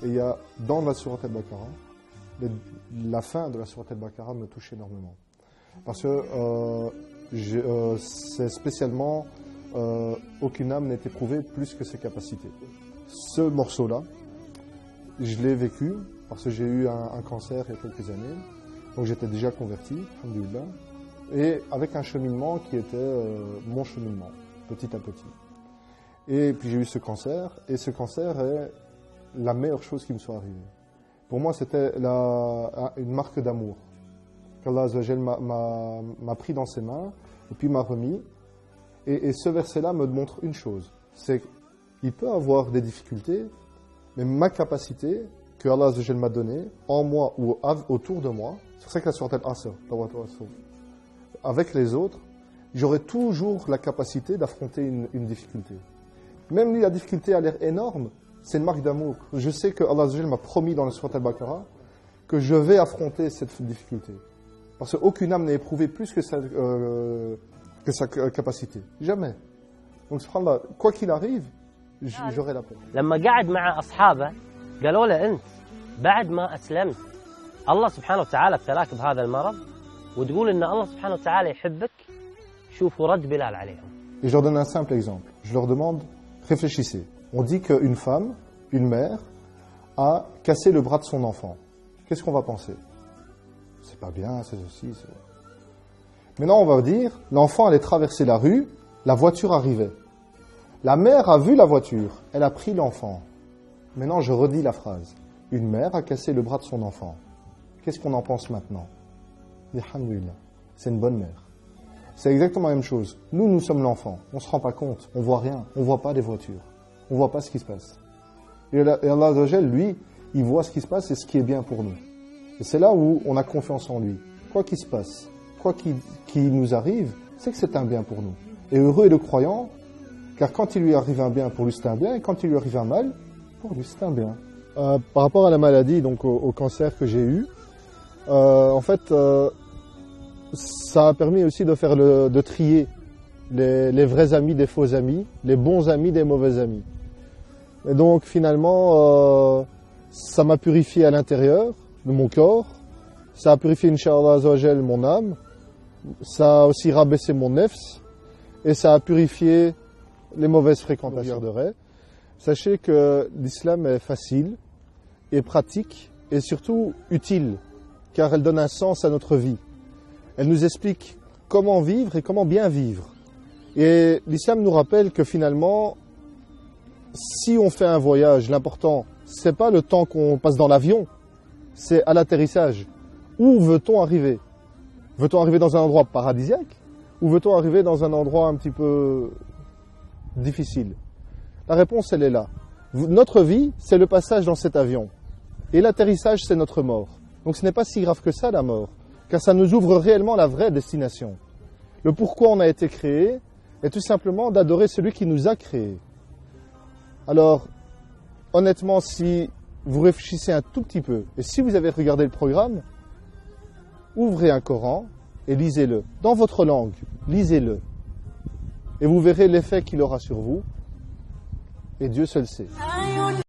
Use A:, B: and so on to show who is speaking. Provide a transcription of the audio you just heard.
A: Et il y a dans la sourate al-Baqarah, la fin de la sourate al-Baqarah me touche énormément. Parce que c'est spécialement aucune âme n'est éprouvée plus que ses capacités. Ce morceau-là, je l'ai vécu parce que j'ai eu un cancer il y a quelques années. Donc j'étais déjà converti, alhamdoulilah, et avec un cheminement qui était mon cheminement, petit à petit. Et puis j'ai eu ce cancer, et ce cancer est la meilleure chose qui me soit arrivée. Pour moi, c'était une marque d'amour qu'Allah Azza wa Jal m'a pris dans ses mains, et puis m'a remis. Et ce verset-là me montre une chose, c'est qu'il peut avoir des difficultés, mais ma capacité que Allah Azza wa Jal m'a donnée, en moi ou autour de moi, c'est pour ça que la sourate Al-Asr, avec les autres, j'aurai toujours la capacité d'affronter une difficulté. Même si la difficulté a l'air énorme, c'est une marque d'amour. Je sais que Allah Azza wa Jal m'a promis dans la sourate Al-Baqarah que je vais affronter cette difficulté. Parce qu'aucune âme n'est éprouvée plus que sa capacité. Jamais. Donc, subhanallah, quoi qu'il arrive, j'aurai la paix.
B: لما قعد مع أصحابه قالوا له أنت بعد ما أسلمت الله سبحانه وتعالى ابتلاك بهذا المرض وتقول إن الله سبحانه وتعالى يحبك شوفوا رد بلال عليهم.
A: Et je leur donne un simple exemple. Je leur demande, réfléchissez. On dit qu'une femme, une mère, a cassé le bras de son enfant. Qu'est-ce qu'on va penser? C'est pas bien, c'est ceci, c'est... Maintenant, on va dire, l'enfant allait traverser la rue, la voiture arrivait. La mère a vu la voiture, elle a pris l'enfant. Maintenant, je redis la phrase. Une mère a cassé le bras de son enfant. Qu'est-ce qu'on en pense maintenant? Alhamdulillah, c'est une bonne mère. C'est exactement la même chose. Nous sommes l'enfant. On ne se rend pas compte. On ne voit rien. On ne voit pas les voitures. On ne voit pas ce qui se passe. Et Allah Azza wa Jal, lui, il voit ce qui se passe et ce qui est bien pour nous. Et c'est là où on a confiance en lui. Quoi qu'il se passe, quoi qu'il nous arrive, c'est que c'est un bien pour nous. Et heureux est le croyant, car quand il lui arrive un bien, pour lui c'est un bien, et quand il lui arrive un mal, pour lui c'est un bien. Par rapport à la maladie, donc au cancer que j'ai eu, en fait, ça a permis aussi de trier les vrais amis des faux amis, les bons amis des mauvais amis. Et donc finalement, ça m'a purifié à l'intérieur de mon corps, ça a purifié, Inch'Allah Azza wa Jal, mon âme, ça a aussi rabaissé mon nefs, et ça a purifié les mauvaises fréquentations de rêve. Sachez que l'islam est facile et pratique et surtout utile, car elle donne un sens à notre vie. Elle nous explique comment vivre et comment bien vivre. Et l'islam nous rappelle que finalement, si on fait un voyage, l'important, c'est pas le temps qu'on passe dans l'avion, c'est à l'atterrissage. Où veut-on arriver? Veut-on arriver dans un endroit paradisiaque ou veut-on arriver dans un endroit un petit peu difficile? La réponse, elle est là. Notre vie, c'est le passage dans cet avion. Et l'atterrissage, c'est notre mort. Donc ce n'est pas si grave que ça, la mort, car ça nous ouvre réellement la vraie destination. Le pourquoi on a été créé est tout simplement d'adorer celui qui nous a créés. Alors, honnêtement, si vous réfléchissez un tout petit peu, et si vous avez regardé le programme, ouvrez un Coran et lisez-le. Dans votre langue, lisez-le. Et vous verrez l'effet qu'il aura sur vous. Et Dieu seul sait.